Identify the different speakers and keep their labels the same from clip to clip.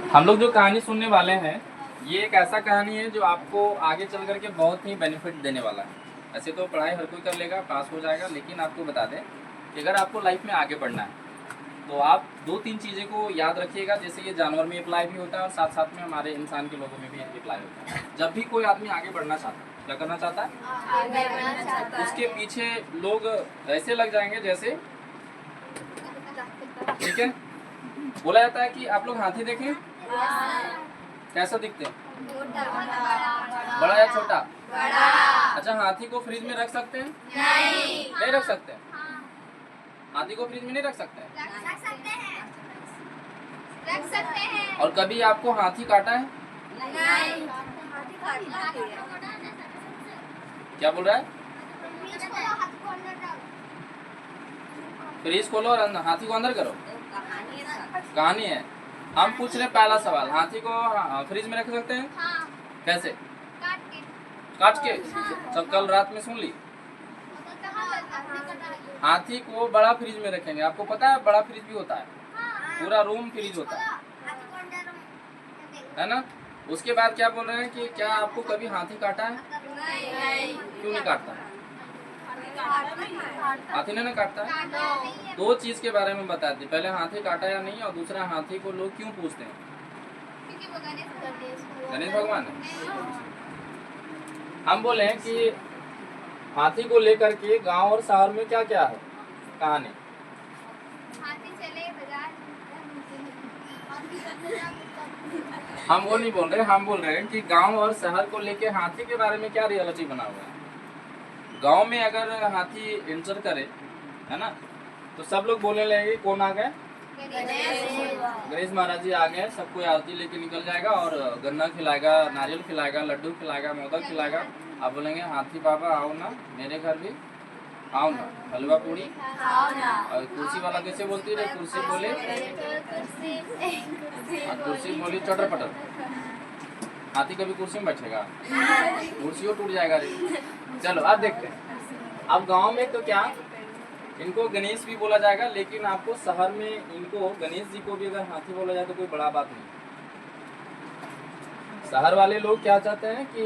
Speaker 1: हम लोग जो कहानी सुनने वाले हैं ये एक ऐसा कहानी है जो आपको आगे चल करके बहुत ही बेनिफिट देने वाला है। ऐसे तो पढ़ाई हर कोई कर लेगा, पास हो जाएगा, लेकिन आपको बता दें कि अगर आपको लाइफ में आगे बढ़ना है तो आप दो तीन चीज़ें को याद रखिएगा। जैसे ये जानवर में अप्लाई भी होता है और साथ साथ में हमारे इंसान के लोगों में भी अप्लाई होता है। जब भी कोई आदमी आगे बढ़ना चाहता है, क्या करना चाहता है?
Speaker 2: आगे बढ़ना चाहता है।
Speaker 1: उसके पीछे लोग ऐसे लग जाएंगे जैसे, ठीक है, बोला जाता है कि आप लोग हाथी देखें, कैसा दिखते हैं? बड़ा या छोटा?
Speaker 2: बड़ा।
Speaker 1: अच्छा, हाथी को फ्रिज में रख सकते हैं? नहीं रख सकते। हाथी को फ्रिज में नहीं रख सकते हैं।
Speaker 2: रख सकते हैं।
Speaker 1: और कभी आपको हाथी काटा है?
Speaker 2: नहीं।
Speaker 1: क्या बोल रहा है? फ्रिज खोलो और हाथी को अंदर करो। कहानी है। हम पूछ रहे पहला सवाल, हाथी को फ्रिज में रख सकते हैं? कैसे? काट के। सब कल रात में सुन ली। हाथी को बड़ा फ्रिज में रखेंगे। आपको पता है बड़ा फ्रिज भी होता है, पूरा रूम फ्रिज होता है ना? उसके बाद क्या बोल रहे हैं कि क्या आपको कभी हाथी काटा है?
Speaker 2: नहीं।
Speaker 1: क्यों नहीं काटता है? हाथी ने ना काटता है। दो चीज के बारे में बता दी, पहले हाथी काटा या नहीं, और दूसरा हाथी को लोग क्यों पूछते हैं? गणेश भगवान है। हम बोले हैं कि हाथी को लेकर के गांव और शहर में क्या क्या है कहानी?
Speaker 2: हाथी चले बाजार।
Speaker 1: हम वो नहीं बोल रहे, हम बोल रहे हैं कि गांव और शहर को लेके हाथी के बारे में क्या रियलिटी बना हुआ है। गांव में अगर हाथी एंटर करे, है ना, तो सब लोग बोलने लगेंगे कौन आ गए? गणेश महाराज जी आ गए। सबको आरती लेके निकल जाएगा और गन्ना खिलाएगा, नारियल खिलाएगा, लड्डू खिलाएगा, मोदक खिलाएगा। आप बोलेंगे हाथी बाबा आओ ना मेरे घर भी, आओ ना हलवा पूरी। और कुर्सी वाला कैसे बोलती है? कुर्सी बोले, कुर्सी बोली चटर पटर। हाथी कभी कुर्सी में बैठेगा? कुर्सी टूट जाएगा रे। चलो अब देखते हैं। अब गांव में तो क्या इनको गणेश भी बोला जाएगा, लेकिन आपको शहर में इनको गणेश जी को भी अगर हाथी बोला जाए तो कोई बड़ा बात नहीं। शहर वाले लोग क्या चाहते हैं कि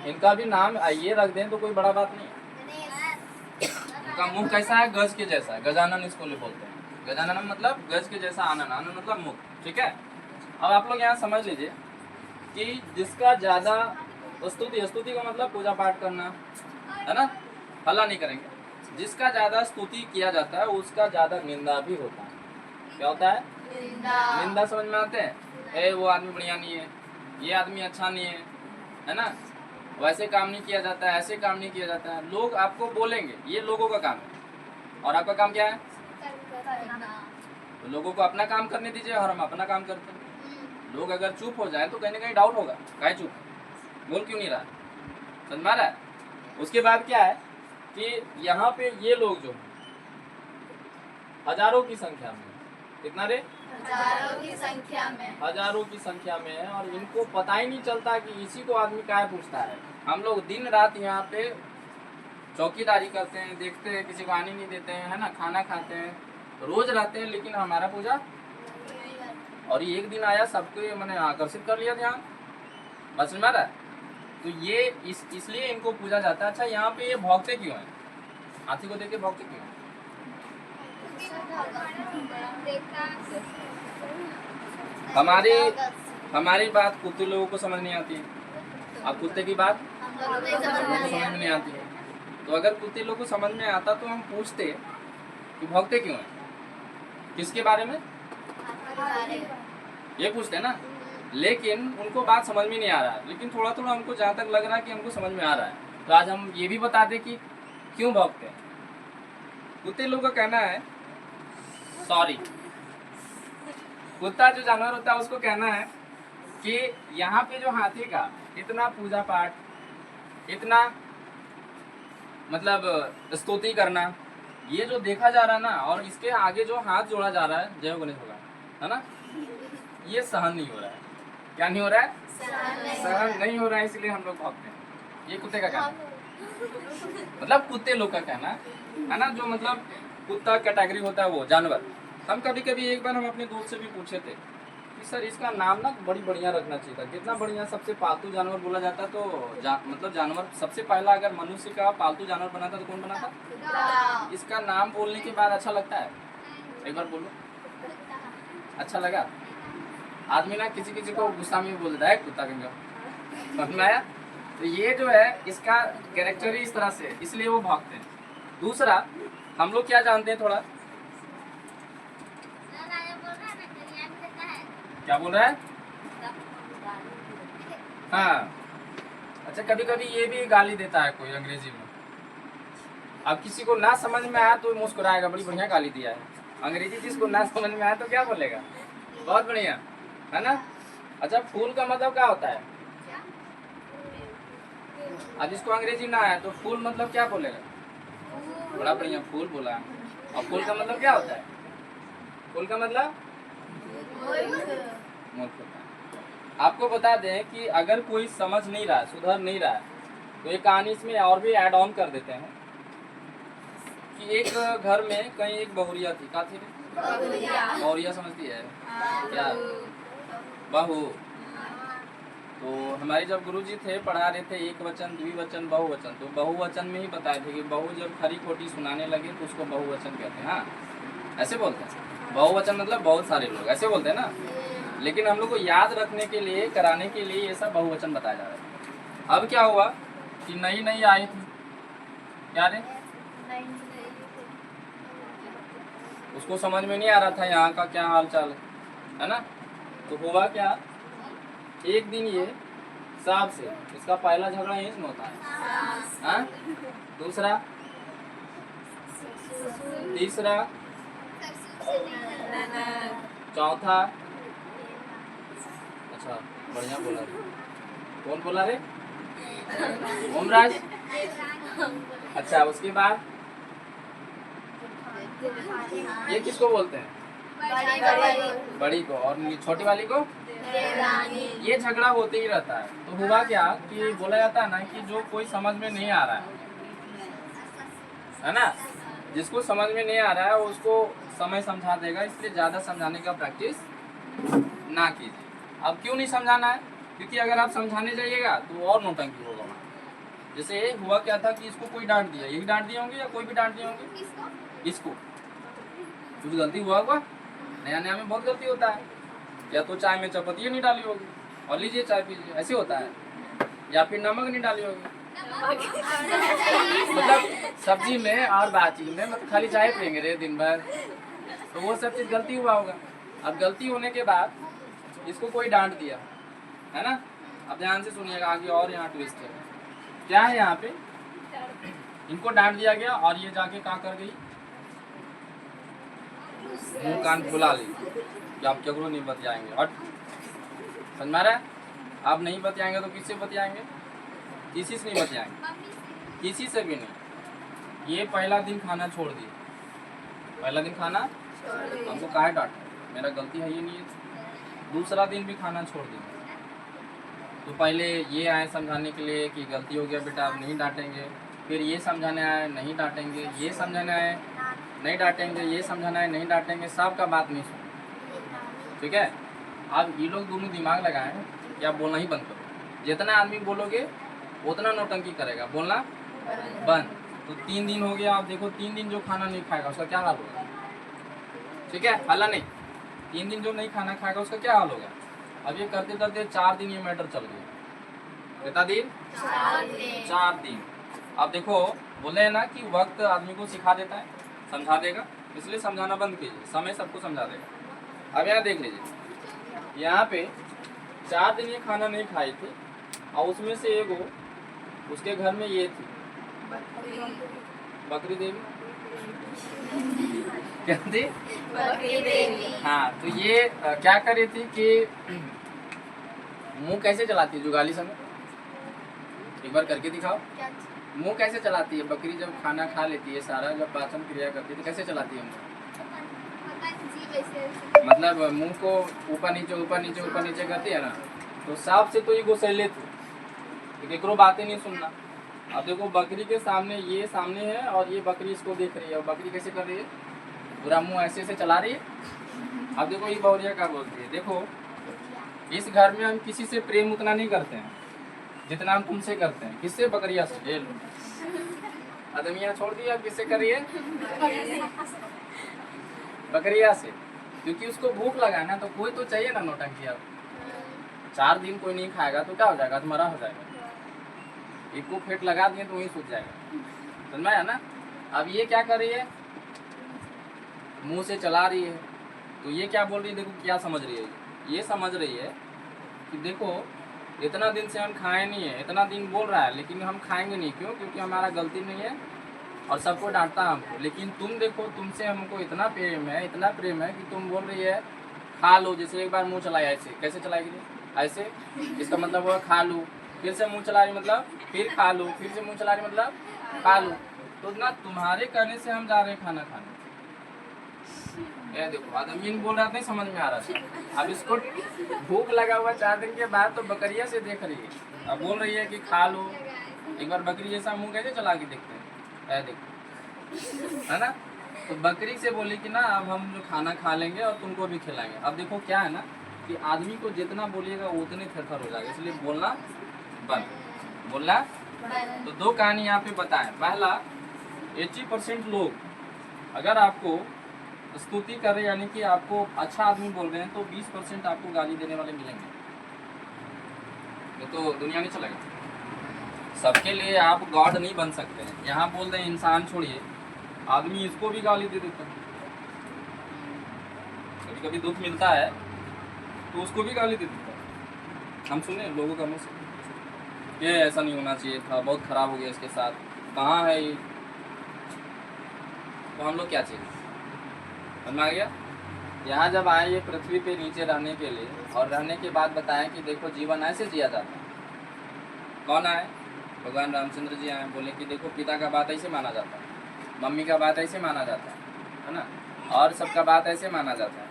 Speaker 1: इनका भी नाम ये रख दें तो कोई बड़ा बात नहीं। इनका मुंह कैसा है? गज के जैसा है। गजानन इसको बोलते हैं। गजानन मतलब गज के जैसा आनंद, आनंद मतलब मुख। ठीक है, अब आप लोग यहाँ समझ लीजिए कि जिसका ज्यादा स्तुति, स्तुति का मतलब पूजा पाठ करना, है ना, हल्ला नहीं करेंगे। जिसका ज्यादा स्तुति किया जाता है उसका ज्यादा निंदा भी होता है। क्या होता है? निंदा समझ में आते हैं? ए वो आदमी बढ़िया नहीं है, ये आदमी अच्छा नहीं है ना, वैसे काम नहीं किया जाता है, ऐसे काम नहीं किया जाता है। लोग आपको बोलेंगे, ये लोगों का काम है। और आपका काम क्या है? तो लोगों को अपना काम करने दीजिए और हम अपना काम करते हैं। लोग अगर चुप हो जाए तो कहीं ना कहीं डाउट होगा, काहे चुप, बोल क्यों नहीं रहा, समझ में आ रहा है? उसके बाद क्या है कि यहाँ पे ये लोग जो हजारों की संख्या में, कितना रे?
Speaker 2: हजारों की संख्या में।
Speaker 1: हजारों की संख्या में है, और इनको पता ही नहीं चलता कि इसी को आदमी क्या पूछता है। हम लोग दिन रात यहाँ पे चौकीदारी करते हैं, देखते हैं, किसी को आने नहीं देते हैं, है ना, खाना खाते हैं, रोज रहते हैं, लेकिन हमारा पूजा। और ये एक दिन आया सबको मैंने आकर्षित कर लिया ध्यान, बस में रहा। तो ये इसलिए इनको पूजा जाता है। अच्छा, यहाँ पे ये भौंकते क्यों हैं? हाथी को देख के भौंकते क्यों हैं? हमारी बात कुत्ते लोगों को समझ नहीं आती है, अब कुत्ते की बात हम लोगों को समझ में नहीं आती है। तो अगर कुत्ते लोगों को समझ में आता तो हम पूछते कि भौंकते क्यों हैं, किसके बारे में ये पूछते ना। लेकिन उनको बात समझ में नहीं आ रहा है, लेकिन थोड़ा थोड़ा हमको जहाँ तक लग रहा है कि हमको समझ में आ रहा है। तो आज हम ये भी बता दें कि क्यों भौंकते हैं। कुत्ते लोगों का कहना है, सॉरी, कुत्ता जो जानवर होता है उसको कहना है कि यहाँ पे जो हाथी का इतना पूजा पाठ, इतना मतलब स्तुति करना, ये जो देखा जा रहा है ना, और इसके आगे जो हाथ जोड़ा जा रहा है, जय हो गणेश भगवान, है ना, ये सहन नहीं हो रहा है। क्या नहीं हो रहा है? सहन नहीं हो रहा है, इसलिए हम लोग भौंकते हैं। ये कुत्ते का कहना, मतलब कुत्ते लोग का कहना है ना, जो मतलब कुत्ता कैटेगरी होता है वो जानवर। हम कभी कभी एक बार हम अपने दोस्त से भी पूछे थे कि सर इसका नाम ना बड़ी बढ़िया रखना चाहिए था। कितना बढ़िया, सबसे पालतू जानवर बोला जाता तो मतलब जानवर सबसे पहला अगर मनुष्य का पालतू जानवर बना था तो कौन बना था?
Speaker 2: गाय।
Speaker 1: इसका नाम बोलने के बाद अच्छा लगता है? एक बार बोलो, अच्छा लगा? आदमी ना किसी किसी को गुस्सा में भी बोल देता है कुत्ता गंगा, समझ में आया? तो ये जो है इसका कैरेक्टर ही इस तरह से, इसलिए वो भागते हैं। दूसरा, हम लोग क्या जानते हैं थोड़ा, क्या बोल रहा है? हाँ, अच्छा कभी कभी ये भी गाली देता है कोई अंग्रेजी में। अब किसी को ना समझ में आया तो मुस्कुराएगा, बड़ी बढ़िया गाली दिया है। अंग्रेजी जिसको ना समझ में आया तो क्या बोलेगा? बहुत बढ़िया, है ना? अच्छा, फूल का मतलब क्या होता है? अब जिसको अंग्रेजी ना आया तो फूल मतलब क्या बोलेगा? बड़ा बढ़िया फूल बोला। और फूल का मतलब क्या होता है? फूल का मतलब मूर्ख होता है। आपको बता दें कि अगर कोई समझ नहीं रहा है, सुधर नहीं रहा है, तो ये कहानी इसमें और भी ऐड ऑन कर देते हैं कि एक घर में कहीं एक बहुरिया थी। क्या थी? बहुरिया समझती है क्या? बहू। तो हमारे जब गुरुजी थे पढ़ा रहे थे एक वचन, द्विवचन, बहुवचन, तो बहुवचन में ही बताए थे कि बहू जब खरी खोटी सुनाने लगे तो उसको बहुवचन कहते हैं। हाँ, ऐसे बोलते हैं। बहुवचन मतलब बहुत सारे लोग, ऐसे बोलते हैं ना। लेकिन हम लोग को याद रखने के लिए, कराने के लिए ये सब बहुवचन बताया जा रहा है। अब क्या हुआ कि नई नई आई थी, क्या रे, उसको समझ में नहीं आ रहा था यहाँ का क्या हाल चाल है ना। तो हुआ क्या, एक दिन ये सांप से, इसका पहला झगड़ा यहीं से होता है। हाँ? दूसरा, तीसरा, चौथा, अच्छा बढ़िया बोला रे, कौन बोला रे? ओमराज। अच्छा, उसके बाद ये किसको बोलते हैं? बड़ी को। और छोटी वाली को? ये झगड़ा होते ही रहता है। तो हुआ क्या कि बोला जाता है ना कि जो कोई समझ में नहीं आ रहा है ना, जिसको समझ में नहीं आ रहा है उसको समय समझा देगा, इसलिए ज्यादा समझाने का प्रैक्टिस ना कीजिए। अब क्यों नहीं समझाना है? क्योंकि अगर आप समझाने जाइएगा तो और नौटंकी होगा। जैसे हुआ क्या था कि इसको कोई डांट दिया, यही डांट दिए होंगे या कोई भी डांट दिए होंगे इसको, कुछ गलती हुआ होगा, नया नया में बहुत गलती होता है। या तो चाय में चपतियाँ नहीं डाली होगी और लीजिए चाय पीजिए, ऐसे होता है। या फिर नमक नहीं डाली होगी, मतलब सब्जी में और बाकी में, मतलब खाली चाय पियेंगे रे दिन भर, तो वो सब चीज़ गलती हुआ होगा। अब गलती होने के बाद इसको कोई डांट दिया, है ना। अब ध्यान से सुनिएगा आगे, और यहाँ ट्विस्ट है। क्या है यहाँ पे, इनको डांट दिया गया और ये जाके क्या कर गई, मुंह कान फुला ली कि आप केकरो नहीं बतियाएंगे। और समझ में आ रहा है? आप नहीं बतियाएंगे तो किससे बतियाएंगे? किसी से नहीं बतियाएंगे, किसी से भी नहीं। ये पहला दिन खाना छोड़ दिए, पहला दिन खाना, हमको काहे डांटा, मेरा गलती है ये नहीं है। दूसरा दिन भी खाना छोड़ दिया। तो पहले ये आए समझाने के लिए कि गलती हो गया बेटा, आप नहीं डांटेंगे। फिर ये समझाने आए, नहीं डांटेंगे। ये समझाने आए, नहीं डांटेंगे। ये समझाना है, नहीं डांटेंगे। सबका बात नहीं सुन, ठीक है। अब ये लोग दोनों दिमाग लगाए कि आप बोलना ही बंद करो। जितना आदमी बोलोगे उतना नौटंकी करेगा, बोलना बंद। तो 3 दिन हो गया, आप देखो 3 दिन जो खाना नहीं खाएगा उसका क्या हाल होगा, ठीक है। हल्ला नहीं, 3 दिन जो नहीं खाना खाएगा उसका क्या हाल होगा। अब ये करते करते 4 दिन ये मैटर चल गया। कितना दिन? 4 दिन। अब देखो, बोले हैं ना कि वक्त आदमी को सिखा देता है, समझा देगा, इसलिए समझाना बंद कीजिए, समय सबको समझा देगा। अब यहाँ देख लीजिए, यहाँ पे 4 दिन ये खाना नहीं खाई थी और उसमें से एगो उसके घर में ये थी बकरी देवी। क्या थी?
Speaker 2: बकरी देवी।
Speaker 1: हाँ, तो ये क्या कर रही थी कि मुंह कैसे चलाती है जुगाली समय, एक बार करके दिखाओ। मुंह कैसे चलाती है बकरी जब खाना खा लेती है सारा, जब पाचन क्रिया करती है तो कैसे चलाती है मुंह? मतलब मुंह को ऊपर नीचे ऊपर नीचे ऊपर नीचे करती है ना। तो सांप से तो ये गुस्सैले थे, एकरो बातें नहीं सुनना। अब देखो बकरी के सामने, ये सामने है और ये बकरी इसको देख रही है, और बकरी कैसे कर रही है, पूरा मुंह ऐसे ऐसे चला रही है। अब देखो ये बहुरिया क्या बोलती है, देखो इस घर में हम किसी से प्रेम उतना नहीं करते हैं जितना हम तुमसे करते हैं। किससे? बकरिया से। ये लो, आदमिया छोड़ दिया, अब किससे करिए? बकरिया से। क्योंकि उसको भूख लगा ना, तो कोई तो चाहिए ना नौटंकी। अब 4 दिन कोई नहीं खाएगा तो क्या हो जाएगा? तुम्हारा हो जाएगा। एक को फेट लगा दिए तो वही सूख जाएगा। समझ में आया ना? अब ये क्या कर रही है? मुंह से चला रही है। तो ये क्या बोल रही है? देखो क्या समझ रही है। ये समझ रही है कि देखो इतना दिन से हम खाए नहीं है, इतना दिन बोल रहा है लेकिन हम खाएंगे नहीं। क्यों? क्योंकि हमारा गलती नहीं है और सबको डांटता हमको। लेकिन तुम देखो, तुमसे हमको इतना प्रेम है, इतना प्रेम है कि तुम बोल रही है खा लो। जैसे एक बार मुंह चलाया ऐसे, कैसे चलाएगी? ऐसे। इसका मतलब वो खा लूँ। फिर से मुंह चला रही मतलब फिर खा लूँ, फिर से मुंह चला रही मतलब खा लूँ। तो ना तुम्हारे कहने से हम जा रहे हैं खाना खाने। ये देखो आदमी बोल रहा था, नहीं समझ में आ रहा था। अब इसको भूख लगा हुआ 4 दिन के बाद तो बकरिया से देख रही है। अब बोल रही है कि खा लो। एक बार बकरी जैसा मुंह कैसे चला के देखते हैं? ये देखो, है ना? तो बकरी से बोली कि ना अब हम जो खाना खा लेंगे और तुमको भी खिलाएंगे। अब देखो क्या है ना कि आदमी को जितना बोलिएगा वो उतने थरथर हो जाएगा, इसलिए बोलना बंद। बोलना तो 2 कहानी यहाँ पे बताएं। पहला, 80% लोग अगर आपको स्तुति कर रहे यानी कि आपको अच्छा आदमी बोल रहे हैं तो 20% आपको गाली देने वाले मिलेंगे। ये तो दुनिया नहीं चलेगा। सबके लिए आप गॉड नहीं बन सकते हैं। यहाँ बोल रहे हैं इंसान छोड़िए, आदमी इसको भी गाली दे देता है। कभी कभी दुख मिलता है तो उसको भी गाली दे देता है। हम सुने लोगों का मुँह से, ये ऐसा नहीं होना चाहिए था, बहुत खराब हो गया इसके साथ, कहाँ है ये। तो हम लोग क्या चाहिए? समझ आ गया? यहाँ जब आए ये पृथ्वी पे नीचे रहने के लिए और रहने के बाद बताएं कि देखो जीवन ऐसे जिया जाता है। कौन आए? भगवान रामचंद्र जी आए, बोले कि देखो पिता का बात ऐसे माना जाता है, मम्मी का बात ऐसे माना जाता है ना, और सबका बात ऐसे माना जाता है।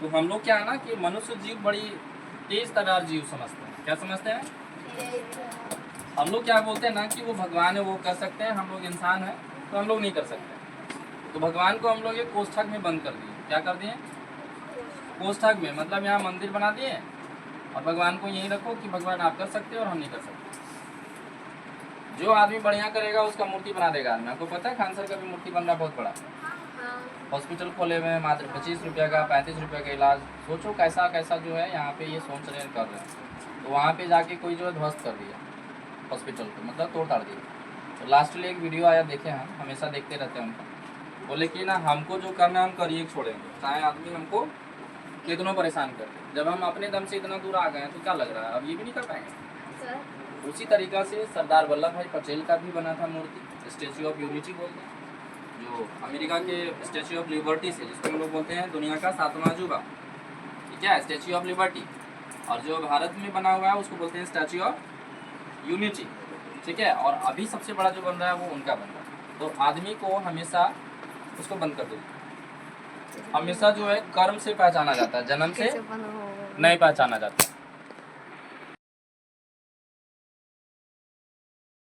Speaker 1: तो हम लोग क्या है ना कि मनुष्य जीव बड़ी तेज तरार जीव समझते हैं। क्या समझते हैं? हम लोग क्या बोलते हैं ना कि वो भगवान है, वो कर सकते हैं, हम लोग इंसान हैं तो हम लोग नहीं कर सकते। तो भगवान को हम लोग एक कोष्ठक में बंद कर दिए। क्या कर दिए? कोष्ठक में, मतलब यहाँ मंदिर बना दिए और भगवान को यही रखो कि भगवान आप कर सकते हो और हम नहीं कर सकते। जो आदमी बढ़िया करेगा उसका मूर्ति बना देगा आदमी। आपको पता है खान सर का भी मूर्ति बन रहा है बहुत बड़ा। हॉस्पिटल खोले हुए हैं, मात्र 25 रुपये का, 35 रुपये का इलाज। सोचो कैसा कैसा जो है यहाँ पे ये सोच रहे हैं, कर रहे हैं। तो वहाँ पे जाके कोई जो है ध्वस्त कर दिया हॉस्पिटल को, मतलब तोड़ ताड़ दिया। तो लास्टली एक वीडियो आया, देखे हम हमेशा देखते रहते हैं उनका। बोले कि ना हमको जो करना हम करिए छोड़ेंगे, चाहे आदमी हमको कितनों परेशान कर दे। जब हम अपने दम से इतना दूर आ गए हैं तो क्या लग रहा है अब ये भी नहीं कर पाएंगे। उसी तरीक़ा से सरदार वल्लभ भाई पटेल का भी बना था मूर्ति, स्टैच्यू ऑफ यूनिटी बोलते हैं, जो अमेरिका के स्टैच्यू ऑफ लिबर्टी से, जिसको हम लोग बोलते हैं दुनिया का 7वां अजूबा। क्या है? Statue of liberty. और जो भारत में बना हुआ है उसको बोलते हैं स्टैच्यू ऑफ यूनिटी। ठीक है? और अभी सबसे बड़ा जो बन रहा है वो उनका बन रहा है। तो आदमी को हमेशा उसको बंद कर दो। हमेशा जो है कर्म से पहचाना जाता है, जन्म से नहीं पहचाना जाता।